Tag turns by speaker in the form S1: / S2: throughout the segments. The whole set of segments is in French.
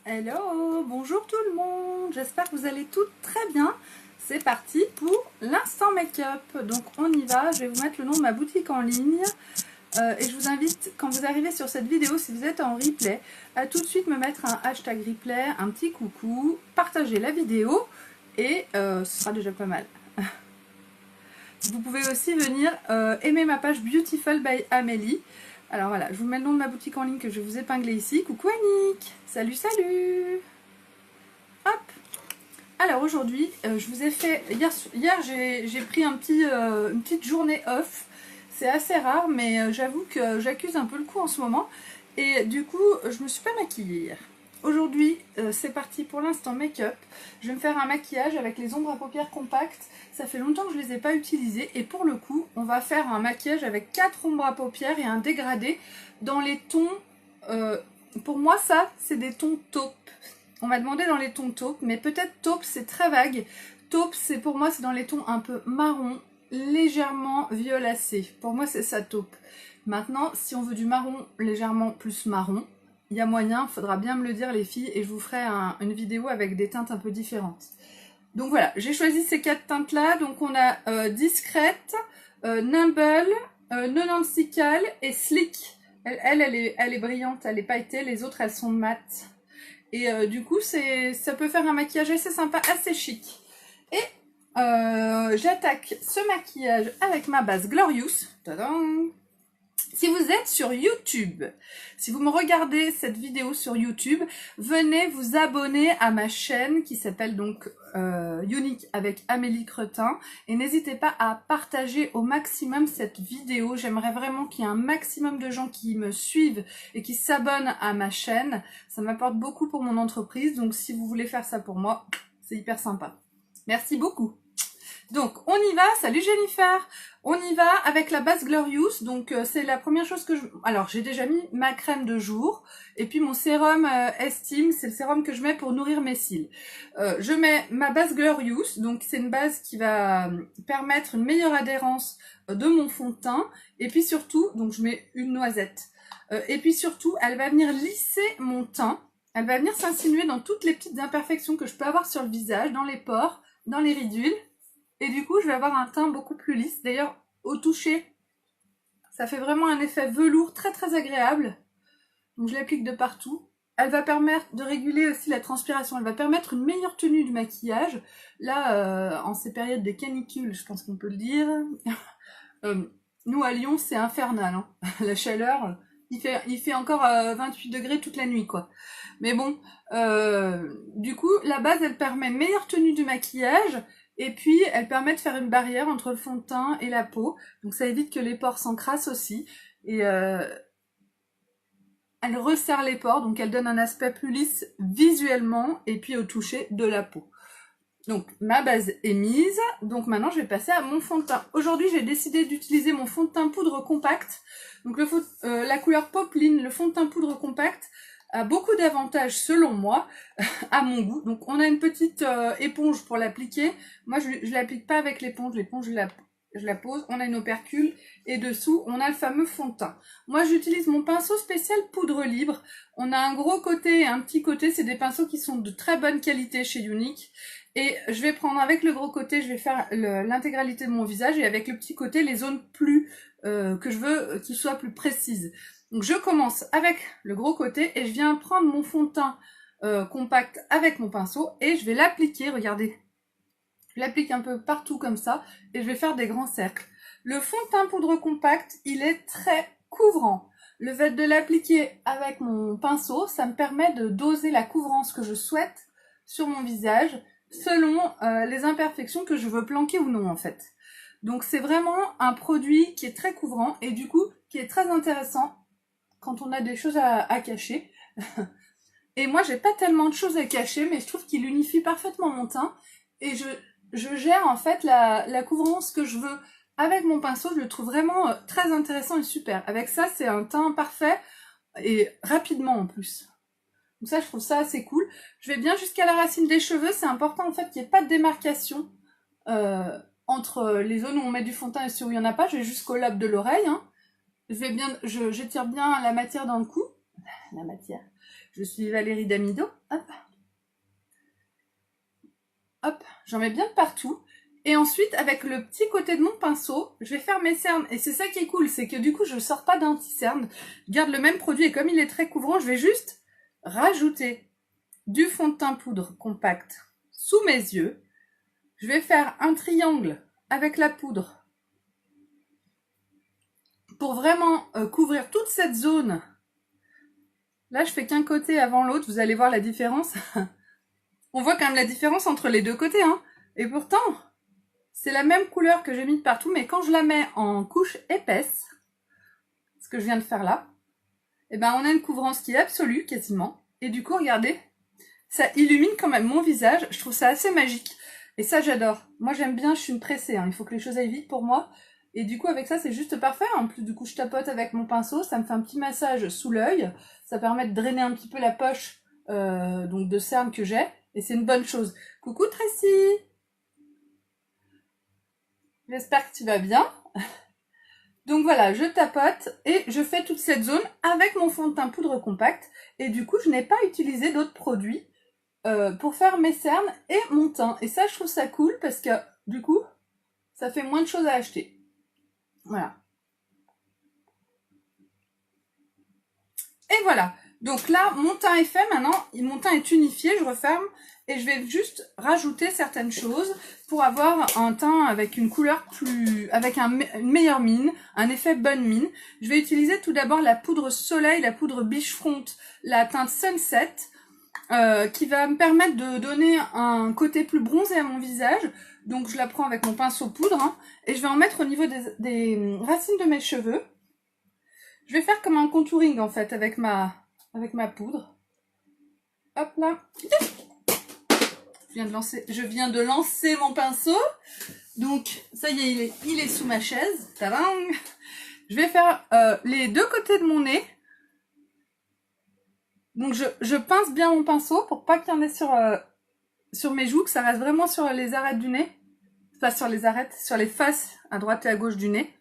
S1: Hello, bonjour tout le monde, j'espère que vous allez toutes très bien. C'est parti pour l'instant make-up. Donc on y va, je vais vous mettre le nom de ma boutique en ligne. Et je vous invite, quand vous arrivez sur cette vidéo, si vous êtes en replay, à tout de suite me mettre un hashtag replay, un petit coucou, partager la vidéo et ce sera déjà pas mal. Vous pouvez aussi venir aimer ma page Beautiful by Amélie. Alors voilà, je vous mets le nom de ma boutique en ligne que je vais vous épingler ici. Coucou Annick. Salut, salut. Hop. Alors aujourd'hui, je vous ai fait... Hier j'ai pris une petite journée off. C'est assez rare, mais j'avoue que j'accuse un peu le coup en ce moment. Et du coup, je me suis pas maquillée hier. Aujourd'hui, c'est parti pour l'instant make-up. Je vais me faire un maquillage avec les ombres à paupières compactes. Ça fait longtemps que je ne les ai pas utilisées. Et pour le coup, on va faire un maquillage avec 4 ombres à paupières et un dégradé dans les tons... pour moi, ça, c'est des tons taupe. On m'a demandé dans les tons taupe, mais peut-être taupe, c'est très vague. Taupe, c'est pour moi, c'est dans les tons un peu marron, légèrement violacé. Pour moi, c'est ça taupe. Maintenant, si on veut du marron légèrement plus marron, il y a moyen, il faudra bien me le dire les filles, et je vous ferai une vidéo avec des teintes un peu différentes. Donc voilà, j'ai choisi ces 4 teintes-là. Donc on a Discrète, Nimble, Nonansical et Slick. Elle est brillante, elle est pailletée, les autres elles sont mates. Et du coup, ça peut faire un maquillage assez sympa, assez chic. Et j'attaque ce maquillage avec ma base Glorious. Tadam! Si vous êtes sur YouTube, si vous me regardez cette vidéo sur YouTube, venez vous abonner à ma chaîne qui s'appelle donc Unique avec Amélie Cretin. Et n'hésitez pas à partager au maximum cette vidéo. J'aimerais vraiment qu'il y ait un maximum de gens qui me suivent et qui s'abonnent à ma chaîne. Ça m'apporte beaucoup pour mon entreprise. Donc si vous voulez faire ça pour moi, c'est hyper sympa. Merci beaucoup. Donc on y va, salut Jennifer. On y va avec la base Glorious. Donc c'est la première chose que je... Alors j'ai déjà mis ma crème de jour. Et puis mon sérum Estime, c'est le sérum que je mets pour nourrir mes cils. Je mets ma base Glorious. Donc c'est une base qui va permettre une meilleure adhérence de mon fond de teint. Et puis surtout, donc je mets une noisette. Et puis surtout, elle va venir lisser mon teint. Elle va venir s'insinuer dans toutes les petites imperfections que je peux avoir sur le visage, dans les pores, dans les ridules. Et du coup, je vais avoir un teint beaucoup plus lisse. D'ailleurs, au toucher, ça fait vraiment un effet velours très très agréable. Donc je l'applique de partout. Elle va permettre de réguler aussi la transpiration. Elle va permettre une meilleure tenue du maquillage. Là, en ces périodes de canicule, je pense qu'on peut le dire. Nous, à Lyon, c'est infernal. Hein. La chaleur, il fait encore 28 degrés toute la nuit, quoi. Mais bon, du coup, la base, elle permet une meilleure tenue du maquillage. Et puis, elle permet de faire une barrière entre le fond de teint et la peau. Donc, ça évite que les pores s'encrassent aussi. Et elle resserre les pores, donc elle donne un aspect plus lisse visuellement et puis au toucher de la peau. Donc, ma base est mise. Donc, maintenant, je vais passer à mon fond de teint. Aujourd'hui, j'ai décidé d'utiliser mon fond de teint poudre compact. Donc, la couleur Popeline, le fond de teint poudre compact, a beaucoup d'avantages selon moi, à mon goût. Donc on a une petite éponge pour l'appliquer. Moi je l'applique pas avec l'éponge, je la pose, on a une opercule et dessous on a le fameux fond de teint. Moi j'utilise mon pinceau spécial poudre libre. On a un gros côté et un petit côté, c'est des pinceaux qui sont de très bonne qualité chez Unique. Et je vais prendre avec le gros côté, je vais faire l'intégralité de mon visage et avec le petit côté les zones plus que je veux qui soient plus précises. Donc je commence avec le gros côté et je viens prendre mon fond de teint compact avec mon pinceau et je vais l'appliquer, regardez. Je l'applique un peu partout comme ça et je vais faire des grands cercles. Le fond de teint poudre compact, il est très couvrant. Le fait de l'appliquer avec mon pinceau, ça me permet de doser la couvrance que je souhaite sur mon visage selon les imperfections que je veux planquer ou non en fait. Donc c'est vraiment un produit qui est très couvrant et du coup qui est très intéressant quand on a des choses à cacher. Et moi, j'ai pas tellement de choses à cacher, mais je trouve qu'il unifie parfaitement mon teint. Et je gère en fait la couvrance que je veux avec mon pinceau. Je le trouve vraiment très intéressant et super. Avec ça, c'est un teint parfait et rapidement en plus. Donc ça, je trouve ça assez cool. Je vais bien jusqu'à la racine des cheveux. C'est important en fait qu'il n'y ait pas de démarcation entre les zones où on met du fond de teint et ceux où il n'y en a pas. Je vais jusqu'au lobe de l'oreille. Hein. J'étire bien la matière dans le cou. La matière. Je suis Valérie Damido. Hop. J'en mets bien de partout. Et ensuite, avec le petit côté de mon pinceau, je vais faire mes cernes. Et c'est ça qui est cool, c'est que du coup, je ne sors pas d'anti-cerne. Je garde le même produit et comme il est très couvrant, je vais juste rajouter du fond de teint poudre compact sous mes yeux. Je vais faire un triangle avec la poudre pour vraiment couvrir toute cette zone. Là, je fais qu'un côté avant l'autre, vous allez voir la différence. On voit quand même la différence entre les deux côtés, hein. Et pourtant, c'est la même couleur que j'ai mis de partout, mais quand je la mets en couche épaisse, ce que je viens de faire là, eh ben on a une couvrance qui est absolue, quasiment. Et du coup, regardez, ça illumine quand même mon visage. Je trouve ça assez magique. Et ça, j'adore. Moi, j'aime bien, je suis une pressée, hein. Il faut que les choses aillent vite pour moi. Et du coup, avec ça, c'est juste parfait. En plus, du coup, je tapote avec mon pinceau. Ça me fait un petit massage sous l'œil. Ça permet de drainer un petit peu la poche donc de cerne que j'ai. Et c'est une bonne chose. Coucou Tracy! J'espère que tu vas bien. Donc voilà, je tapote et je fais toute cette zone avec mon fond de teint poudre compact. Et du coup, je n'ai pas utilisé d'autres produits pour faire mes cernes et mon teint. Et ça, je trouve ça cool parce que du coup, ça fait moins de choses à acheter. Voilà. Et voilà. Donc là, mon teint est fait. Maintenant, mon teint est unifié. Je referme. Et je vais juste rajouter certaines choses pour avoir un teint avec une couleur plus... avec une meilleure mine, un effet bonne mine. Je vais utiliser tout d'abord la poudre soleil, la poudre Beachfront, la teinte Sunset, qui va me permettre de donner un côté plus bronzé à mon visage. Donc je la prends avec mon pinceau poudre, hein, et je vais en mettre au niveau des racines de mes cheveux. Je vais faire comme un contouring en fait avec ma poudre. Hop là. Je viens de lancer mon pinceau. Donc, ça y est, il est sous ma chaise. Tadam! Je vais faire les deux côtés de mon nez. Donc, je pince bien mon pinceau pour pas qu'il y en ait sur mes joues, que ça reste vraiment sur les arêtes du nez. Pas sur les arêtes, sur les faces, à droite et à gauche du nez.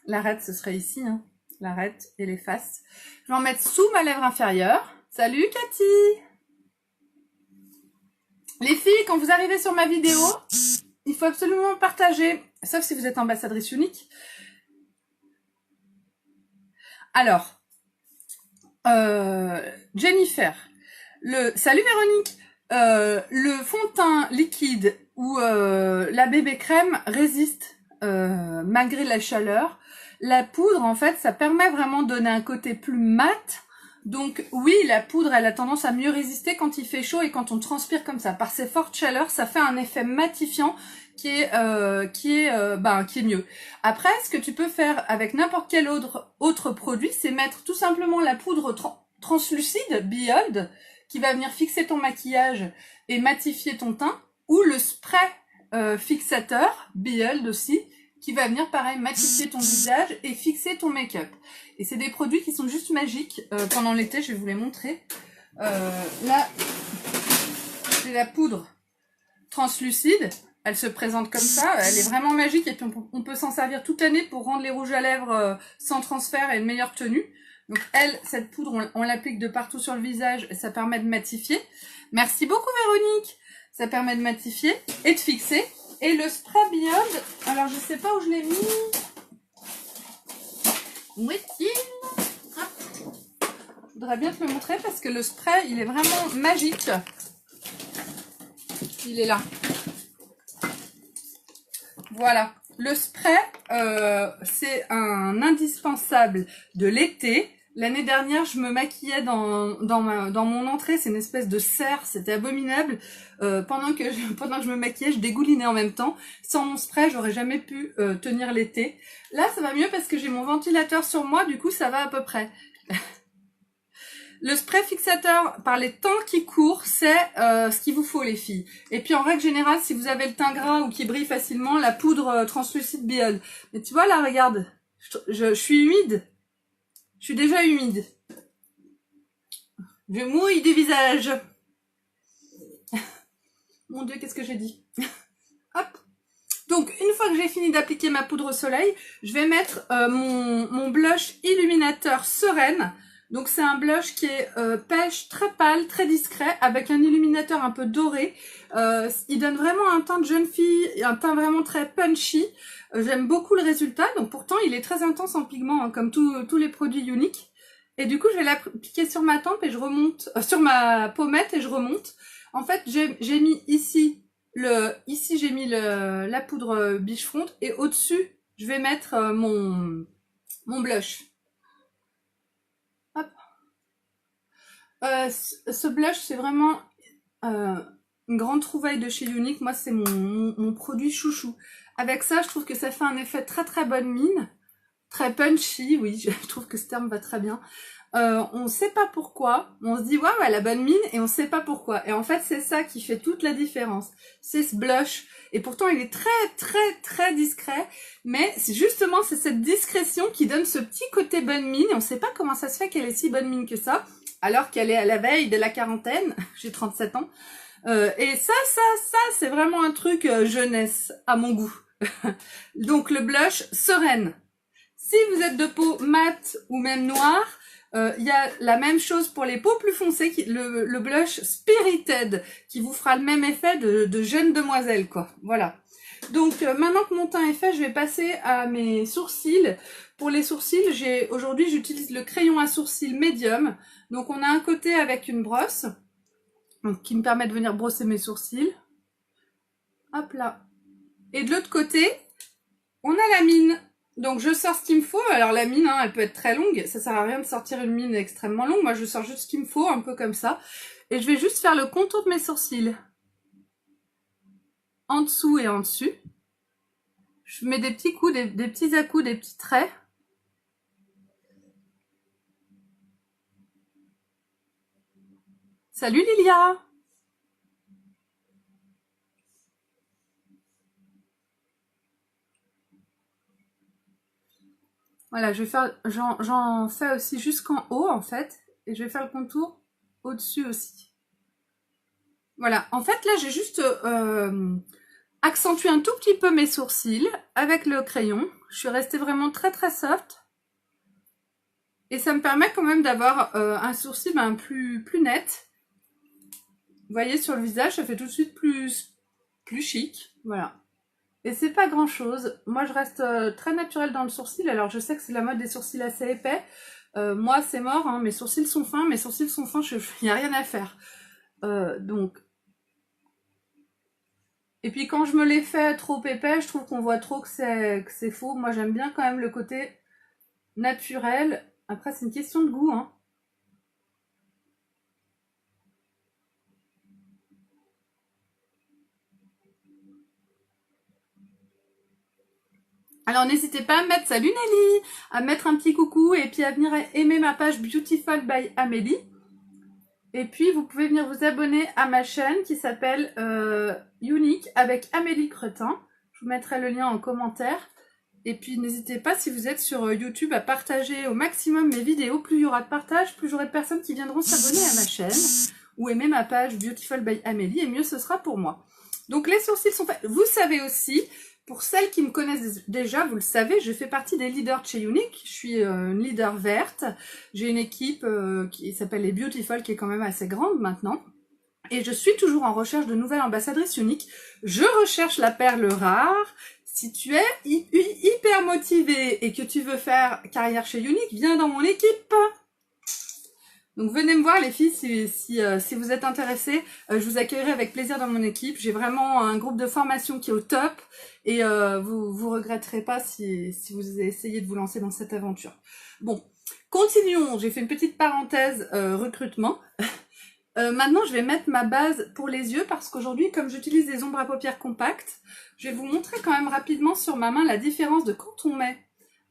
S1: L'arête, ce serait ici, hein. L'arête et les faces. Je vais en mettre sous ma lèvre inférieure. Salut Cathy! Les filles, quand vous arrivez sur ma vidéo, il faut absolument partager, sauf si vous êtes ambassadrice unique. Alors, Jennifer, salut Véronique, le fond de teint liquide ou la bébé crème résiste malgré la chaleur. La poudre, en fait, ça permet vraiment de donner un côté plus mat. Donc oui, la poudre, elle a tendance à mieux résister quand il fait chaud et quand on transpire comme ça. Par ces fortes chaleurs, ça fait un effet matifiant qui est mieux. Après, ce que tu peux faire avec n'importe quel autre produit, c'est mettre tout simplement la poudre translucide, Behold, qui va venir fixer ton maquillage et matifier ton teint, ou le spray fixateur, Behold aussi, qui va venir pareil matifier ton visage et fixer ton make-up. Et c'est des produits qui sont juste magiques. Pendant l'été, je vais vous les montrer. Là, c'est la poudre translucide. Elle se présente comme ça. Elle est vraiment magique et puis on peut s'en servir toute l'année pour rendre les rouges à lèvres sans transfert et une meilleure tenue. Donc cette poudre, on l'applique de partout sur le visage et ça permet de matifier. Merci beaucoup Véronique. Ça permet de matifier et de fixer. Et le spray Behold, alors je sais pas où je l'ai mis. Où est-il? Je voudrais bien te le montrer parce que le spray, il est vraiment magique. Il est là. Voilà. Le spray, c'est un indispensable de l'été. L'année dernière, je me maquillais dans mon entrée, c'est une espèce de serre, c'était abominable. Pendant que je me maquillais, je dégoulinais en même temps. Sans mon spray, j'aurais jamais pu tenir l'été. Là, ça va mieux parce que j'ai mon ventilateur sur moi, du coup, ça va à peu près. Le spray fixateur, par les temps qui courent, c'est ce qu'il vous faut, les filles. Et puis, en règle générale, si vous avez le teint gras ou qui brille facilement, la poudre translucide Behold. Mais tu vois, là, regarde, je suis humide. Je suis déjà humide. Je mouille du visage. Mon Dieu, qu'est-ce que j'ai dit? Hop. Donc, une fois que j'ai fini d'appliquer ma poudre au soleil, je vais mettre mon blush illuminateur Sereine Donc c'est un blush qui est pêche, très pâle, très discret, avec un illuminateur un peu doré. Il donne vraiment un teint de jeune fille, un teint vraiment très punchy. J'aime beaucoup le résultat, donc pourtant il est très intense en pigment, hein, comme tous les produits Younique. Et du coup je vais l'appliquer sur ma tempe et je remonte, sur ma pommette et je remonte. En fait j'ai mis ici, j'ai mis la poudre Beachfront et au-dessus je vais mettre mon blush. Hop. Ce blush, c'est vraiment une grande trouvaille de chez Younique. Moi, c'est mon produit chouchou. Avec ça, je trouve que ça fait un effet très très bonne mine. Très punchy, oui, je trouve que ce terme va très bien. On ne sait pas pourquoi. On se dit, ouais, la bonne mine, et on ne sait pas pourquoi. Et en fait, c'est ça qui fait toute la différence. C'est ce blush. Et pourtant, il est très très très discret. Mais justement, c'est cette discrétion qui donne ce petit côté bonne mine. Et on ne sait pas comment ça se fait qu'elle est si bonne mine que ça. Alors qu'elle est à la veille de la quarantaine. J'ai 37 ans. Et ça, c'est vraiment un truc jeunesse, à mon goût. Donc, le blush Sereine. Si vous êtes de peau mate ou même noire, il y a la même chose pour les peaux plus foncées, le blush Spirited, qui vous fera le même effet de jeune demoiselle, quoi. Voilà. Donc, maintenant que mon teint est fait, je vais passer à mes sourcils. Pour les sourcils, aujourd'hui, j'utilise le crayon à sourcils médium. Donc, on a un côté avec une brosse, donc, qui me permet de venir brosser mes sourcils. Hop là. Et de l'autre côté, on a la mine. Donc je sors ce qu'il me faut. Alors la mine, hein, elle peut être très longue. Ça sert à rien de sortir une mine extrêmement longue. Moi, je sors juste ce qu'il me faut, un peu comme ça. Et je vais juste faire le contour de mes sourcils. En dessous et en dessus. Je mets des petits coups, des petits à-coups, des petits traits. Salut Lilia! Voilà, j'en fais aussi jusqu'en haut en fait. Et je vais faire le contour au-dessus aussi. Voilà, en fait là j'ai juste accentué un tout petit peu mes sourcils avec le crayon. Je suis restée vraiment très très soft. Et ça me permet quand même d'avoir un sourcil plus net. Vous voyez sur le visage, ça fait tout de suite plus chic. Voilà. Et c'est pas grand chose. Moi je reste très naturelle dans le sourcil. Alors je sais que c'est la mode des sourcils assez épais. Moi c'est mort, hein. Mes sourcils sont fins, il n'y a rien à faire. Donc. Et puis quand je me les fais trop épais, je trouve qu'on voit trop que c'est faux. Moi j'aime bien quand même le côté naturel. Après c'est une question de goût, hein. Alors n'hésitez pas à mettre, salut Nelly, à mettre un petit coucou et puis à venir aimer ma page Beautiful by Amélie. Et puis vous pouvez venir vous abonner à ma chaîne qui s'appelle Younique avec Amélie Cretin. Je vous mettrai le lien en commentaire. Et puis n'hésitez pas, si vous êtes sur YouTube, à partager au maximum mes vidéos. Plus il y aura de partage, plus j'aurai de personnes qui viendront s'abonner à ma chaîne ou aimer ma page Beautiful by Amélie, et mieux ce sera pour moi. Donc les sourcils sont faits. Vous savez aussi, pour celles qui me connaissent déjà, vous le savez, je fais partie des leaders de chez Younique. Je suis une leader verte. J'ai une équipe qui s'appelle les Beautiful, qui est quand même assez grande maintenant. Et je suis toujours en recherche de nouvelles ambassadrices Younique. Je recherche la perle rare. Si tu es hyper motivé et que tu veux faire carrière chez Younique, viens dans mon équipe. Donc venez me voir les filles si vous êtes intéressées. Je vous accueillerai avec plaisir dans mon équipe. J'ai vraiment un groupe de formation qui est au top. Et vous regretterez pas si vous essayez de vous lancer dans cette aventure. Bon, continuons. J'ai fait une petite parenthèse recrutement. Maintenant, je vais mettre ma base pour les yeux parce qu'aujourd'hui, comme j'utilise des ombres à paupières compactes, je vais vous montrer quand même rapidement sur ma main la différence de quand on met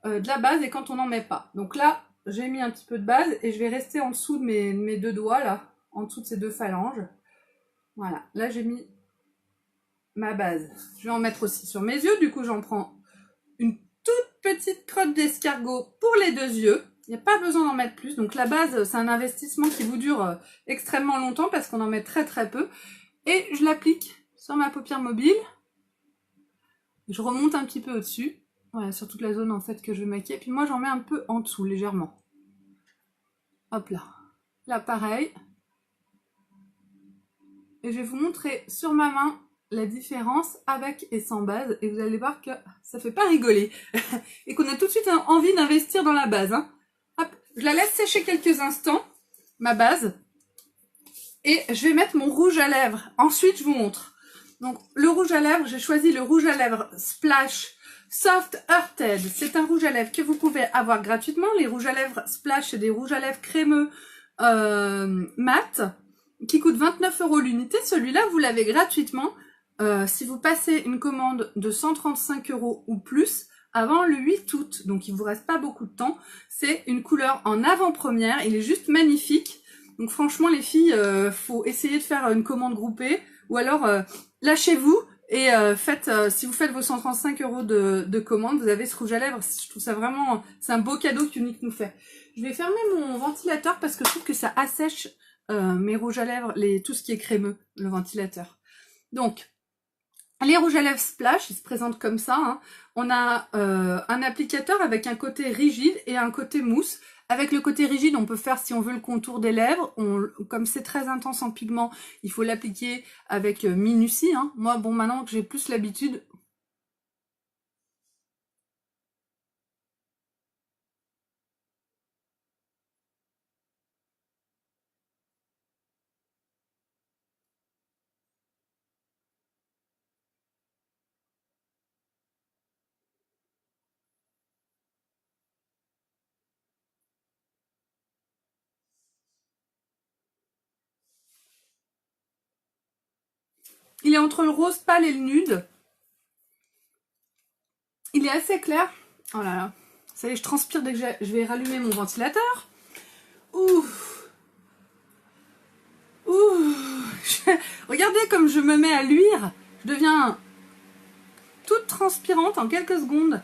S1: de la base et quand on n'en met pas. Donc là, j'ai mis un petit peu de base et je vais rester en dessous de mes deux doigts, là, en dessous de ces deux phalanges. Voilà, là j'ai mis ma base. Je vais en mettre aussi sur mes yeux, du coup j'en prends une toute petite crotte d'escargot pour les deux yeux. Il n'y a pas besoin d'en mettre plus. Donc la base, c'est un investissement qui vous dure extrêmement longtemps parce qu'on en met très très peu. Et je l'applique sur ma paupière mobile. Je remonte un petit peu au-dessus. Voilà, sur toute la zone en fait que je vais maquiller. Puis moi j'en mets un peu en dessous, légèrement. Hop là. Là, pareil. Et je vais vous montrer sur ma main la différence avec et sans base. Et vous allez voir que ça fait pas rigoler. Et qu'on a tout de suite envie d'investir dans la base. Hein. Hop, je la laisse sécher quelques instants, ma base. Et je vais mettre mon rouge à lèvres. Ensuite, je vous montre. Donc, le rouge à lèvres, j'ai choisi le rouge à lèvres Splash Soft Earthed. C'est un rouge à lèvres que vous pouvez avoir gratuitement. Les rouges à lèvres Splash, c'est des rouges à lèvres crémeux mat qui coûtent 29 € l'unité. Celui-là, vous l'avez gratuitement si vous passez une commande de 135 € ou plus avant le 8 août. Donc, il vous reste pas beaucoup de temps. C'est une couleur en avant-première. Il est juste magnifique. Donc, franchement, les filles, faut essayer de faire une commande groupée ou alors lâchez-vous et faites, si vous faites vos 135 € de commande, vous avez ce rouge à lèvres. Je trouve ça vraiment, c'est un beau cadeau qu'Unique nous fait. Je vais fermer mon ventilateur parce que je trouve que ça assèche mes rouges à lèvres, tout ce qui est crémeux, le ventilateur. Donc, les rouges à lèvres Splash, ils se présentent comme ça. Hein. On a un applicateur avec un côté rigide et un côté mousse. Avec le côté rigide, on peut faire, si on veut, le contour des lèvres. Comme c'est très intense en pigment, il faut l'appliquer avec minutie. Hein. Moi, bon, maintenant que j'ai plus l'habitude... Il est entre le rose pâle et le nude. Il est assez clair. Oh là là. Ça y est, je transpire dès que je vais rallumer mon ventilateur. Ouh. Ouh. Regardez comme je me mets à luire. Je deviens toute transpirante en quelques secondes.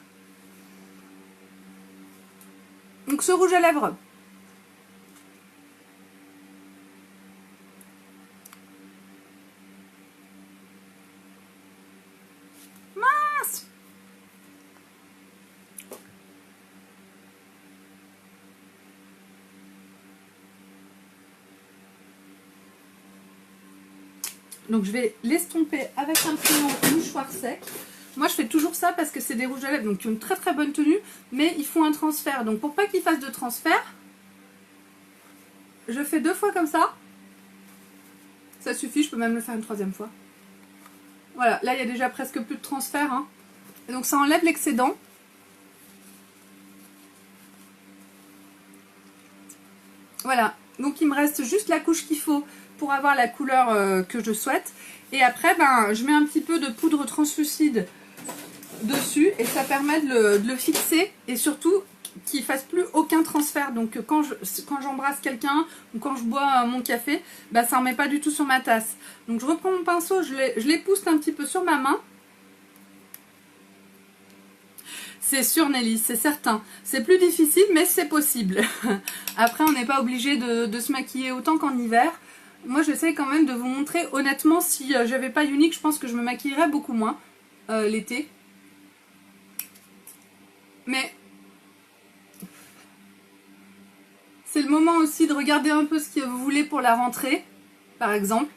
S1: Donc ce rouge à lèvres. Mince. Donc je vais l'estomper avec un petit mouchoir sec. Moi je fais toujours ça parce que c'est des rouges à lèvres donc qui ont une très très bonne tenue, mais ils font un transfert. Donc pour pas qu'ils fassent de transfert, je fais 2 fois comme ça. Ça suffit, je peux même le faire une 3e fois. Voilà, là il y a déjà presque plus de transfert. Hein. Et donc ça enlève l'excédent. Voilà, donc il me reste juste la couche qu'il faut pour avoir la couleur que je souhaite. Et après, ben, je mets un petit peu de poudre translucide dessus et ça permet de le fixer et surtout qu'il ne fasse plus aucun transfert. Donc quand j'embrasse quelqu'un ou quand je bois mon café, ben, ça ne remet pas du tout sur ma tasse. Donc je reprends mon pinceau, je l'épousse un petit peu sur ma main. C'est sûr Nelly, c'est certain. C'est plus difficile mais c'est possible. Après on n'est pas obligé de se maquiller autant qu'en hiver. Moi j'essaie quand même de vous montrer, honnêtement si j'avais pas Unique, je pense que je me maquillerais beaucoup moins l'été. Mais c'est le moment aussi de regarder un peu ce que vous voulez pour la rentrée, par exemple.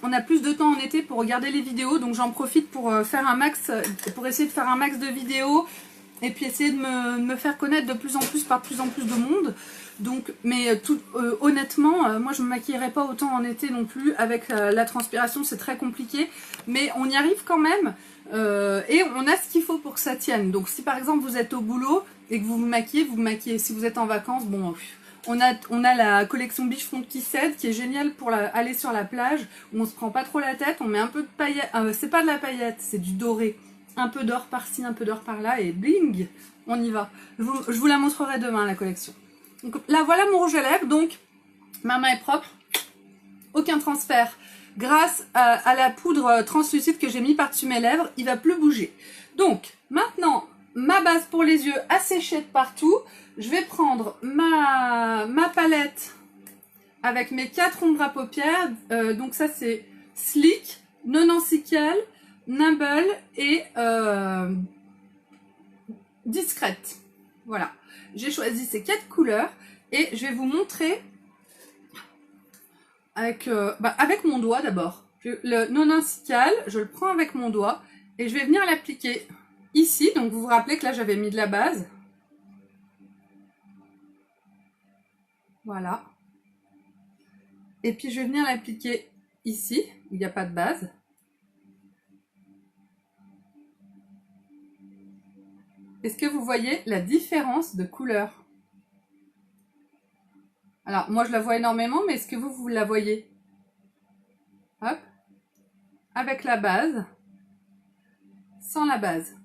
S1: On a plus de temps en été pour regarder les vidéos, donc j'en profite pour faire un max, pour essayer de faire un max de vidéos et puis essayer de me faire connaître de plus en plus par plus en plus de monde. Donc, mais honnêtement, moi je me maquillerai pas autant en été non plus avec la transpiration, c'est très compliqué, mais on y arrive quand même et on a ce qu'il faut pour que ça tienne. Donc si par exemple vous êtes au boulot et que vous vous maquillez. Si vous êtes en vacances, bon. On a la collection Biche Fond qui cède qui est géniale pour aller sur la plage où on se prend pas trop la tête, on met un peu de paillettes, c'est pas de la paillette, c'est du doré, un peu d'or par-ci, un peu d'or par-là et bling, on y va. Je vous la montrerai demain la collection. Donc là voilà mon rouge à lèvres, donc ma main est propre, aucun transfert. Grâce à la poudre translucide que j'ai mis par-dessus mes lèvres, il va plus bouger. Donc maintenant ma base pour les yeux asséchée de partout. Je vais prendre ma palette avec mes 4 ombres à paupières. Donc ça c'est Sleek, Non-Encycale, Nimble et Discrète. Voilà. J'ai choisi ces 4 couleurs Et je vais vous montrer avec mon doigt d'abord. Le non-insical, je le prends avec mon doigt et je vais venir l'appliquer ici. Donc vous vous rappelez que là j'avais mis de la base. Voilà. Et puis je vais venir l'appliquer ici, où il n'y a pas de base. Est-ce que vous voyez la différence de couleur? Alors, moi je la vois énormément, mais est-ce que vous la voyez? Hop. Avec la base, sans la base.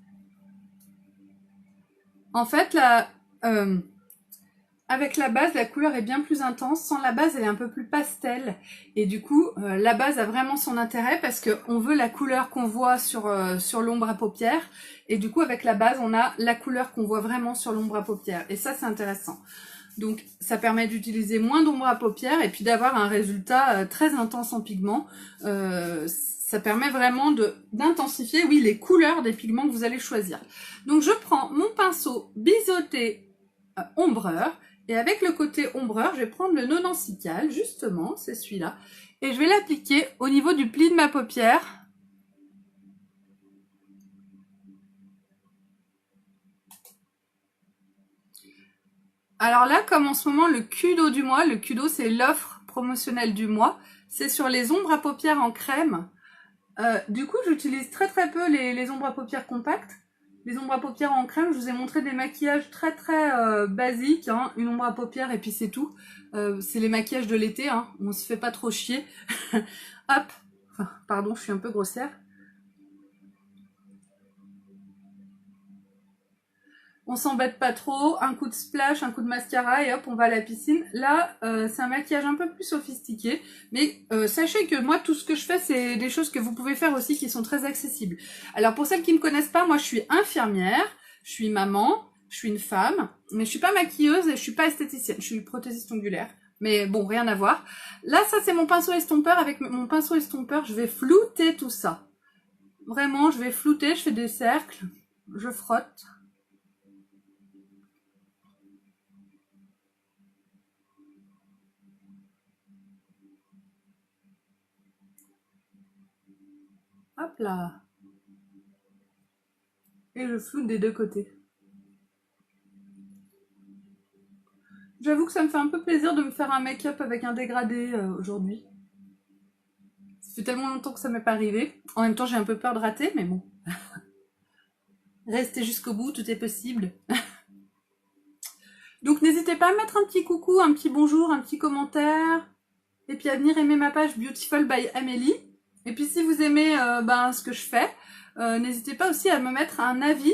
S1: En fait, avec la base, la couleur est bien plus intense. Sans la base, elle est un peu plus pastel. Et du coup, la base a vraiment son intérêt parce qu'on veut la couleur qu'on voit sur l'ombre à paupières. Et du coup, avec la base, on a la couleur qu'on voit vraiment sur l'ombre à paupières. Et ça, c'est intéressant. Donc, ça permet d'utiliser moins d'ombre à paupières et puis d'avoir un résultat très intense en pigments. Ça permet vraiment d'intensifier, oui, les couleurs des pigments que vous allez choisir. Donc, je prends mon pinceau biseauté ombreur. Et avec le côté ombreur, je vais prendre le non-insical, justement, c'est celui-là. Et je vais l'appliquer au niveau du pli de ma paupière. Alors là, comme en ce moment, le Kudo du mois, le Kudo, c'est l'offre promotionnelle du mois. C'est sur les ombres à paupières en crème. Du coup, j'utilise très peu les ombres à paupières compactes. Les ombres à paupières en crème, je vous ai montré des maquillages très basiques, hein, une ombre à paupières et puis c'est tout. C'est les maquillages de l'été, hein, on se fait pas trop chier. Hop, enfin, pardon, je suis un peu grossière. On s'embête pas trop, un coup de splash, un coup de mascara et hop, on va à la piscine. Là, c'est un maquillage un peu plus sophistiqué, mais sachez que moi, tout ce que je fais, c'est des choses que vous pouvez faire aussi qui sont très accessibles. Alors, pour celles qui me connaissent pas, moi, je suis infirmière, je suis maman, je suis une femme, mais je suis pas maquilleuse et je suis pas esthéticienne, je suis prothésiste ongulaire. Mais bon, rien à voir. Là, ça, c'est mon pinceau estompeur. Avec mon pinceau estompeur, je vais flouter tout ça. Vraiment, je vais flouter, je fais des cercles, je frotte. Hop là. Et je floute des deux côtés. J'avoue que ça me fait un peu plaisir de me faire un make-up avec un dégradé aujourd'hui. Ça fait tellement longtemps que ça m'est pas arrivé. En même temps, j'ai un peu peur de rater, mais bon. Restez jusqu'au bout, tout est possible. Donc n'hésitez pas à mettre un petit coucou, un petit bonjour, un petit commentaire. Et puis à venir aimer ma page Beautiful by Amélie. Et puis si vous aimez ce que je fais, n'hésitez pas aussi à me mettre un avis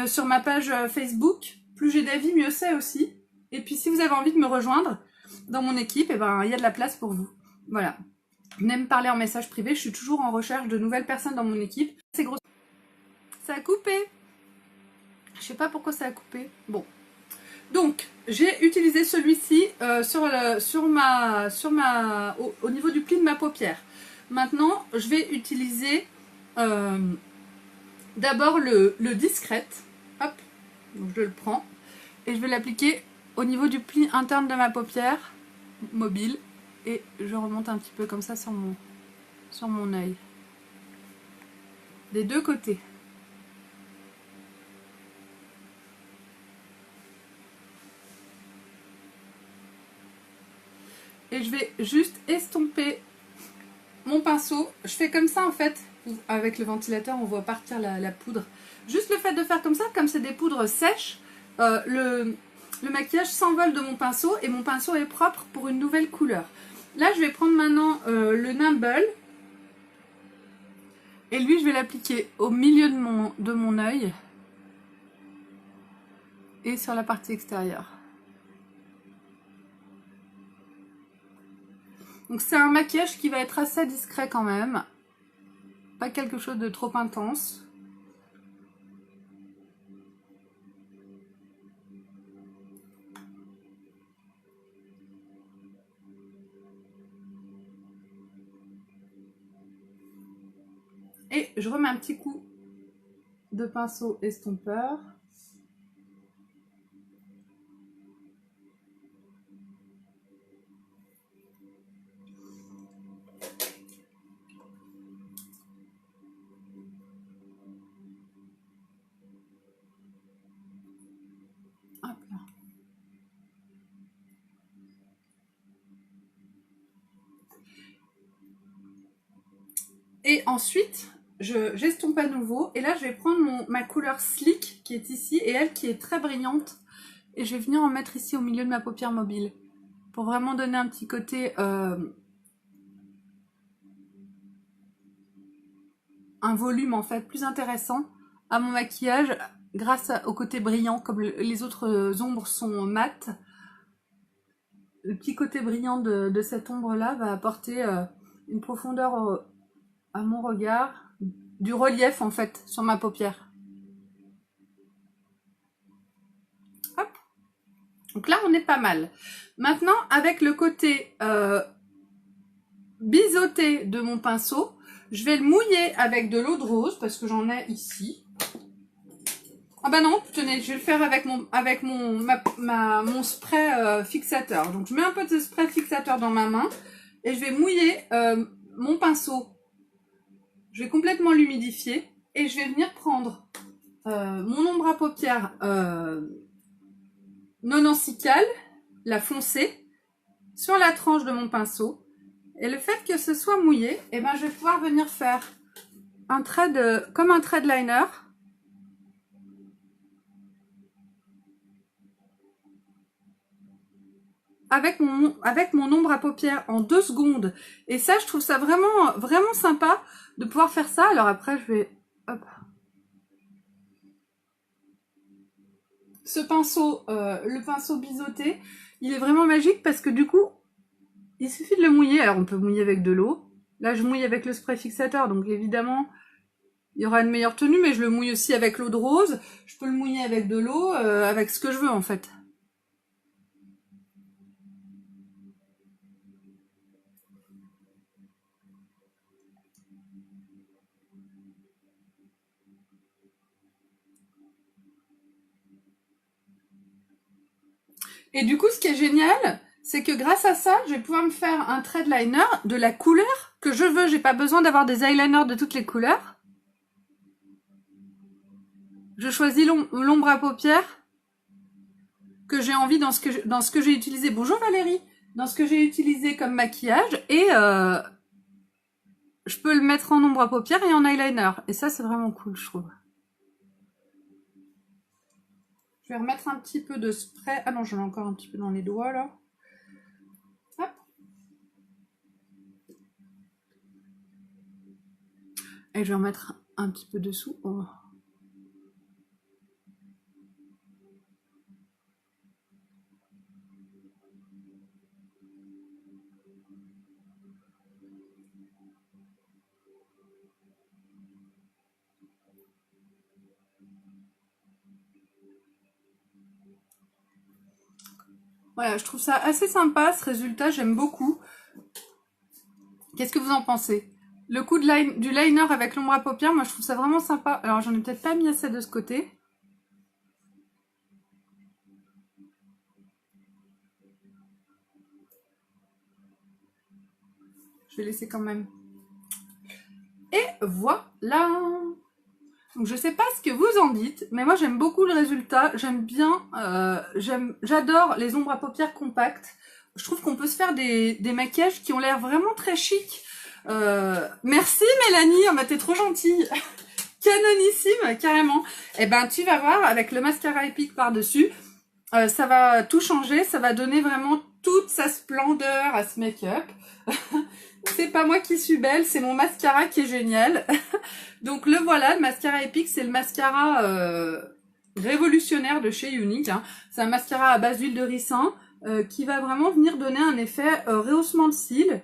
S1: sur ma page Facebook. Plus j'ai d'avis, mieux c'est aussi. Et puis si vous avez envie de me rejoindre dans mon équipe, il y a de la place pour vous. Voilà. Venez me parler en message privé, je suis toujours en recherche de nouvelles personnes dans mon équipe. C'est gros. Ça a coupé. Je sais pas pourquoi ça a coupé. Bon. Donc, j'ai utilisé celui-ci au niveau du pli de ma paupière. Maintenant, je vais utiliser d'abord le discrète. Hop, donc je le prends. Et je vais l'appliquer au niveau du pli interne de ma paupière mobile. Et je remonte un petit peu comme ça sur mon œil. Des deux côtés. Et je vais juste estomper mon pinceau. Je fais comme ça en fait. Avec le ventilateur, on voit partir la poudre. Juste le fait de faire comme ça, comme c'est des poudres sèches, le maquillage s'envole de mon pinceau et mon pinceau est propre pour une nouvelle couleur. Là, je vais prendre maintenant le Nimble. Et lui, je vais l'appliquer au milieu de mon œil et sur la partie extérieure. Donc c'est un maquillage qui va être assez discret quand même. Pas quelque chose de trop intense. Et je remets un petit coup de pinceau estompeur. Et ensuite, j'estompe à nouveau. Et là, je vais prendre ma couleur Sleek qui est ici et elle qui est très brillante. Et je vais venir en mettre ici au milieu de ma paupière mobile. Pour vraiment donner un petit côté... un volume en fait plus intéressant à mon maquillage grâce au côté brillant. Comme les autres ombres sont mates, le petit côté brillant de cette ombre là va apporter une profondeur à mon regard, du relief en fait sur ma paupière. Hop. Donc là on est pas mal. Maintenant avec le côté biseauté de mon pinceau, je vais le mouiller avec de l'eau de rose parce que j'en ai ici. Ah bah non, tenez, je vais le faire avec mon spray fixateur. Donc je mets un peu de spray fixateur dans ma main et je vais mouiller mon pinceau. Je vais complètement l'humidifier et je vais venir prendre mon ombre à paupières non encycale, la foncée, sur la tranche de mon pinceau. Et le fait que ce soit mouillé, eh ben, je vais pouvoir venir faire un trait comme un trade liner. Avec mon ombre à paupières en 2 secondes. Et ça, je trouve ça vraiment, vraiment sympa de pouvoir faire ça. Alors après, je vais... Hop. Ce pinceau, le pinceau biseauté, il est vraiment magique parce que du coup, il suffit de le mouiller. Alors on peut mouiller avec de l'eau. Là, je mouille avec le spray fixateur. Donc évidemment, il y aura une meilleure tenue. Mais je le mouille aussi avec l'eau de rose. Je peux le mouiller avec de l'eau, avec ce que je veux en fait. Et du coup, ce qui est génial, c'est que grâce à ça, je vais pouvoir me faire un trade liner de la couleur que je veux. J'ai pas besoin d'avoir des eyeliners de toutes les couleurs. Je choisis l'ombre à paupières que j'ai envie dans ce que j'ai utilisé. Bonjour Valérie. Dans ce que j'ai utilisé comme maquillage. Et je peux le mettre en ombre à paupières et en eyeliner. Et ça, c'est vraiment cool, je trouve. Je vais remettre un petit peu de spray. Ah non, j'en ai encore un petit peu dans les doigts, là. Hop. Et je vais remettre un petit peu dessous. Oh. Voilà, je trouve ça assez sympa, ce résultat, j'aime beaucoup. Qu'est-ce que vous en pensez? Le coup du liner avec l'ombre à paupières, moi je trouve ça vraiment sympa. Alors j'en ai peut-être pas mis assez de ce côté. Je vais laisser quand même. Et voilà. Donc je sais pas ce que vous en dites, mais moi j'aime beaucoup le résultat. J'aime bien, j'adore les ombres à paupières compactes. Je trouve qu'on peut se faire des maquillages qui ont l'air vraiment très chic. Merci Mélanie, oh, bah, t'es trop gentille. Canonissime, carrément. Et ben tu vas voir, avec le mascara épique par-dessus, ça va tout changer, ça va donner vraiment toute sa splendeur à ce make-up. C'est pas moi qui suis belle, c'est mon mascara qui est génial. Donc le voilà, le mascara épique, c'est le mascara révolutionnaire de chez Younique. Hein. C'est un mascara à base d'huile de ricin qui va vraiment venir donner un effet rehaussement de cils.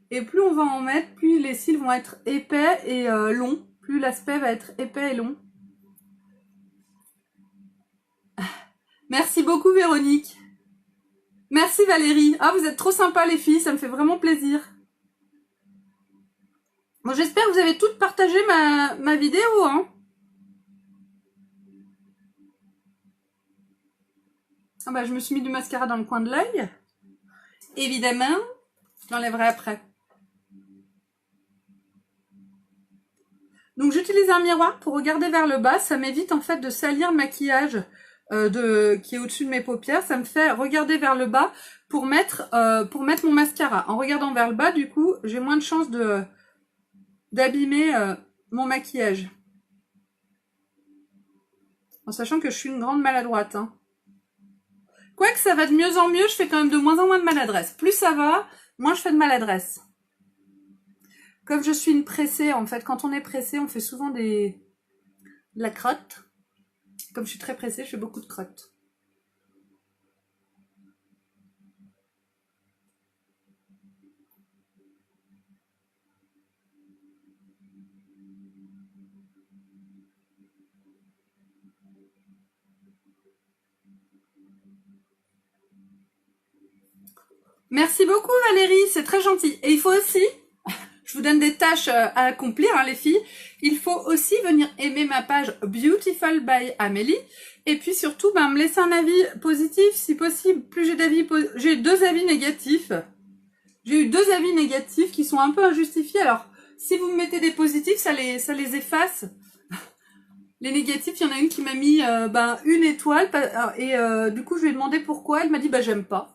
S1: Et plus on va en mettre, plus les cils vont être épais et longs. Plus l'aspect va être épais et long. Merci beaucoup Véronique. Merci Valérie. Ah, vous êtes trop sympa les filles, ça me fait vraiment plaisir. Bon, j'espère que vous avez toutes partagé ma vidéo. Hein. Ah bah, je me suis mis du mascara dans le coin de l'œil. Évidemment, je l'enlèverai après. Donc j'utilise un miroir pour regarder vers le bas. Ça m'évite en fait de salir le maquillage qui est au-dessus de mes paupières. Ça me fait regarder vers le bas pour mettre mon mascara. En regardant vers le bas, du coup, j'ai moins de chances de d'abîmer mon maquillage. En sachant que je suis une grande maladroite. Hein. Quoique ça va de mieux en mieux, je fais quand même de moins en moins de maladresse. Plus ça va, moins je fais de maladresse. Comme je suis une pressée, en fait, quand on est pressé, on fait souvent de la crotte. Comme je suis très pressée, je fais beaucoup de crottes. Merci beaucoup Valérie, c'est très gentil. Et il faut aussi, je vous donne des tâches à accomplir hein, les filles, il faut aussi venir aimer ma page Beautiful by Amélie et puis surtout me laisser un avis positif si possible. Plus j'ai d'avis, j'ai 2 avis négatifs. J'ai eu 2 avis négatifs qui sont un peu injustifiés. Alors si vous me mettez des positifs, ça les efface. Les négatifs, il y en a une qui m'a mis 1 étoile et du coup je lui ai demandé pourquoi. Elle m'a dit j'aime pas.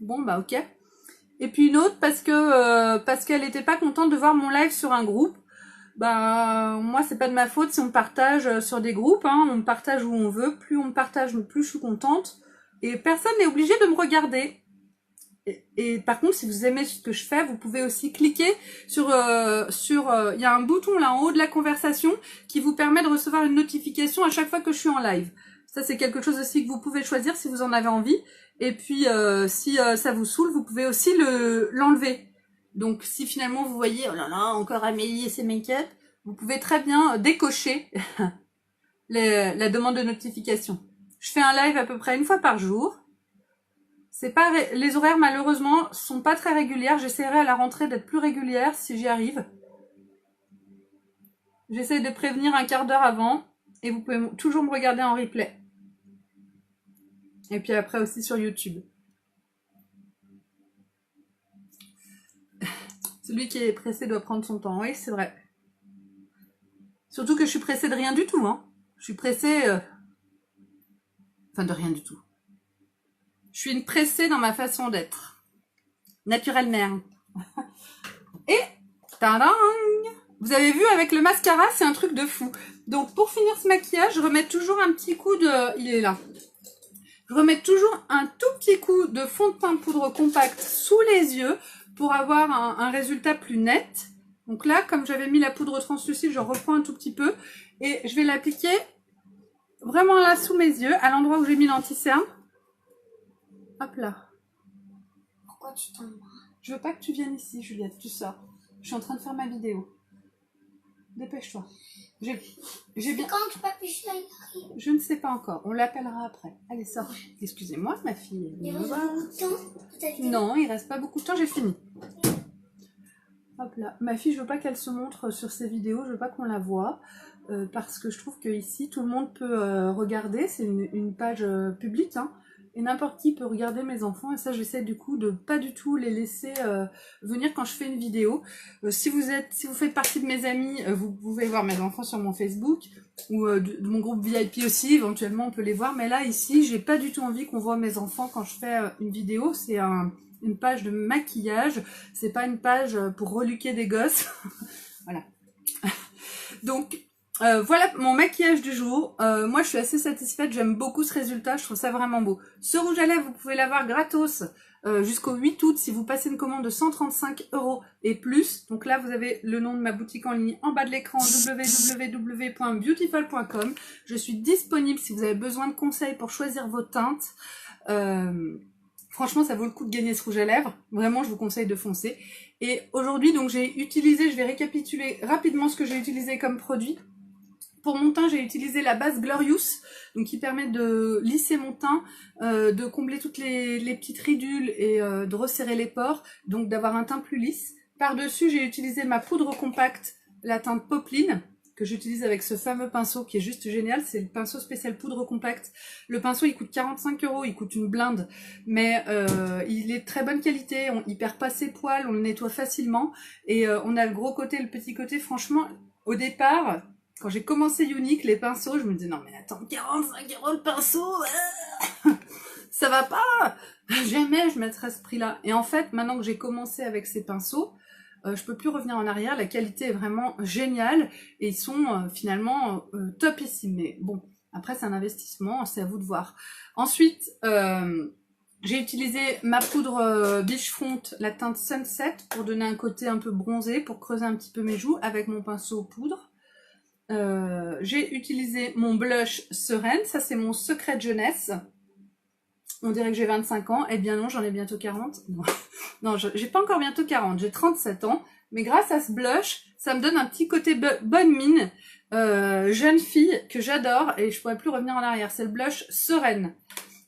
S1: Bon ok. Et puis une autre parce qu'elle était pas contente de voir mon live sur un groupe. Moi c'est pas de ma faute si on me partage sur des groupes, hein, on me partage où on veut, plus on me partage, plus je suis contente. Et personne n'est obligé de me regarder. Et par contre, si vous aimez ce que je fais, vous pouvez aussi cliquer sur il y a un bouton là en haut de la conversation qui vous permet de recevoir une notification à chaque fois que je suis en live. Ça c'est quelque chose aussi que vous pouvez choisir si vous en avez envie. Et puis si ça vous saoule, vous pouvez aussi l'enlever. Donc si finalement vous voyez oh là là encore Amélie et ses make-up, vous pouvez très bien décocher la demande de notification. Je fais un live à peu près 1 fois par jour. C'est pas les horaires malheureusement sont pas très régulières. J'essaierai à la rentrée d'être plus régulière si j'y arrive. J'essaie de prévenir 1/4 d'heure avant et vous pouvez toujours me regarder en replay. Et puis après aussi sur YouTube. Celui qui est pressé doit prendre son temps. Oui, c'est vrai. Surtout que je suis pressée de rien du tout. Hein. Je suis pressée... Enfin, de rien du tout. Je suis une pressée dans ma façon d'être. Naturellement. Et... Tadang! Vous avez vu, avec le mascara, c'est un truc de fou. Donc, pour finir ce maquillage, je remets toujours un petit coup de... Il est là. Je remets toujours un tout petit coup de fond de teint poudre compacte sous les yeux pour avoir un résultat plus net. Donc là, comme j'avais mis la poudre translucide, je reprends un tout petit peu. Et je vais l'appliquer vraiment là sous mes yeux, à l'endroit où j'ai mis l'anti-cerne. Hop là.
S2: Pourquoi tu t'en vas?
S1: Je veux pas que tu viennes ici, Juliette, tu sors. Je suis en train de faire ma vidéo. Dépêche-toi. J'ai bien...
S2: Quand tu papiches là, il arrive.
S1: Je ne sais pas encore. On l'appellera après. Allez, sors. Excusez-moi, ma fille.
S2: Il reste beaucoup de temps.
S1: Non, il reste pas beaucoup de temps. J'ai fini. Hop là. Ma fille, je veux pas qu'elle se montre sur ses vidéos. Je veux pas qu'on la voie. Parce que je trouve que ici, tout le monde peut regarder. C'est une page publique. Hein. Et n'importe qui peut regarder mes enfants. Et ça, j'essaie du coup de pas du tout les laisser venir quand je fais une vidéo. Si vous faites partie de mes amis, vous pouvez voir mes enfants sur mon Facebook. Ou de mon groupe VIP aussi. Éventuellement, on peut les voir. Mais là, ici, j'ai pas du tout envie qu'on voit mes enfants quand je fais une vidéo. C'est une page de maquillage. C'est pas une page pour relooker des gosses. Voilà. Donc... voilà mon maquillage du jour. Moi je suis assez satisfaite, j'aime beaucoup ce résultat, je trouve ça vraiment beau. Ce rouge à lèvres, vous pouvez l'avoir gratos jusqu'au 8 août si vous passez une commande de 135 € et plus. Donc là vous avez le nom de ma boutique en ligne en bas de l'écran, www.beautiful.com. Je suis disponible si vous avez besoin de conseils pour choisir vos teintes. Franchement ça vaut le coup de gagner ce rouge à lèvres, vraiment je vous conseille de foncer. Et aujourd'hui donc j'ai utilisé, je vais récapituler rapidement ce que j'ai utilisé comme produit. Pour mon teint, j'ai utilisé la base Glorious, donc qui permet de lisser mon teint, de combler toutes les petites ridules et de resserrer les pores, donc d'avoir un teint plus lisse. Par-dessus, j'ai utilisé ma poudre compacte, la teinte Poplin, que j'utilise avec ce fameux pinceau qui est juste génial, c'est le pinceau spécial poudre compacte. Le pinceau, il coûte 45 €, il coûte une blinde, mais il est de très bonne qualité, il perd pas ses poils, on le nettoie facilement, et on a le gros côté, le petit côté, franchement, au départ... Quand j'ai commencé Unique, les pinceaux, je me disais, non mais attends, 45 € le pinceau, ça va pas, jamais je mettrai ce prix-là. Et en fait, maintenant que j'ai commencé avec ces pinceaux, je peux plus revenir en arrière, la qualité est vraiment géniale et ils sont finalement topissimes. Mais bon, après c'est un investissement, c'est à vous de voir. Ensuite, j'ai utilisé ma poudre Beachfront, la teinte Sunset, pour donner un côté un peu bronzé, pour creuser un petit peu mes joues avec mon pinceau poudre. J'ai utilisé mon blush Sereine, ça c'est mon secret de jeunesse. On dirait que j'ai 25 ans, eh bien non, j'en ai bientôt 40. Non, non j'ai pas encore bientôt 40, j'ai 37 ans. Mais grâce à ce blush, ça me donne un petit côté bonne mine, jeune fille, que j'adore et je pourrais plus revenir en arrière. C'est le blush Sereine.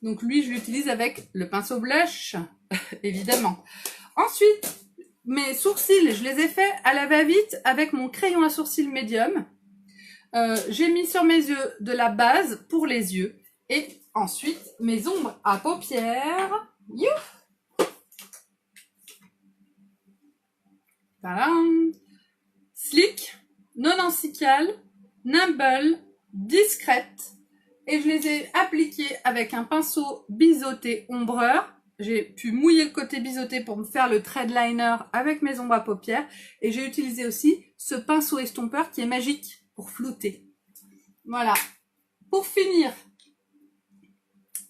S1: Donc lui, je l'utilise avec le pinceau blush, évidemment. Ensuite, mes sourcils, je les ai faits à la va-vite avec mon crayon à sourcils médium. J'ai mis sur mes yeux de la base pour les yeux. Et ensuite, mes ombres à paupières. Youh! Tadam! Slick, non encycale, nimble, discrète. Et je les ai appliquées avec un pinceau biseauté ombreur. J'ai pu mouiller le côté biseauté pour me faire le thread liner avec mes ombres à paupières. Et j'ai utilisé aussi ce pinceau estompeur qui est magique pour flouter. Voilà. Pour finir,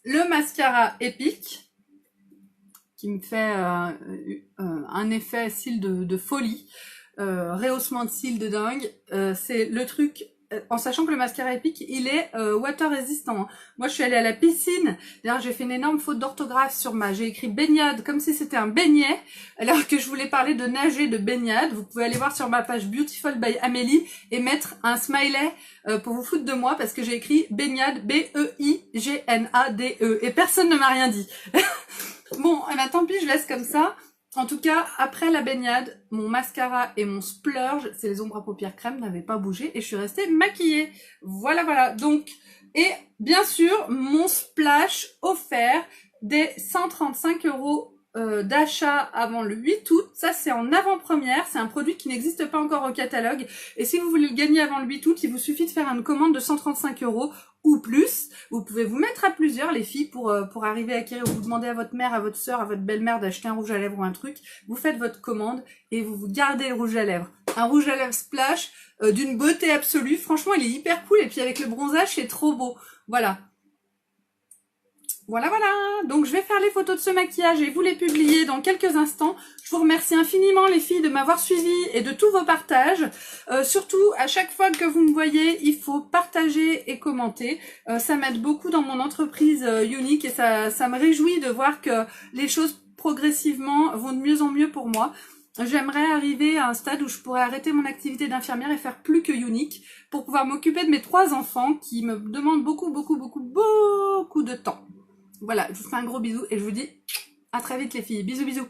S1: le mascara Epic qui me fait un effet cils de folie, rehaussement de cils de dingue. C'est le truc, en sachant que le mascara Epic, il est water résistant. Moi, je suis allée à la piscine. D'ailleurs, j'ai fait une énorme faute d'orthographe sur j'ai écrit baignade comme si c'était un beignet, alors que je voulais parler de nager, de baignade. Vous pouvez aller voir sur ma page Beautiful by Amélie et mettre un smiley pour vous foutre de moi parce que j'ai écrit baignade, B-E-I-G-N-A-D-E et personne ne m'a rien dit. Bon, eh ben, tant pis, je laisse comme ça. En tout cas, après la baignade, mon mascara et mon splurge, c'est les ombres à paupières crème, n'avaient pas bougé et je suis restée maquillée. Voilà, voilà. Donc, et bien sûr, mon splash offert des 135 € d'achat avant le 8 août. Ça, c'est en avant-première. C'est un produit qui n'existe pas encore au catalogue. Et si vous voulez le gagner avant le 8 août, il vous suffit de faire une commande de 135 € ou plus. Vous pouvez vous mettre à plusieurs, les filles, pour arriver à acquérir. Vous demandez à votre mère, à votre soeur, à votre belle-mère d'acheter un rouge à lèvres ou un truc. Vous faites votre commande et vous gardez le rouge à lèvres. Un rouge à lèvres splash d'une beauté absolue. Franchement, il est hyper cool. Et puis avec le bronzage, c'est trop beau. Voilà. Voilà, voilà. Donc, je vais faire les photos de ce maquillage et vous les publier dans quelques instants. Je vous remercie infiniment, les filles, de m'avoir suivi et de tous vos partages. Surtout, à chaque fois que vous me voyez, il faut partager et commenter. Ça m'aide beaucoup dans mon entreprise unique et ça me réjouit de voir que les choses progressivement vont de mieux en mieux pour moi. J'aimerais arriver à un stade où je pourrais arrêter mon activité d'infirmière et faire plus que unique pour pouvoir m'occuper de mes 3 enfants qui me demandent beaucoup de temps. Voilà, je vous fais un gros bisou et je vous dis à très vite les filles. Bisous, bisous.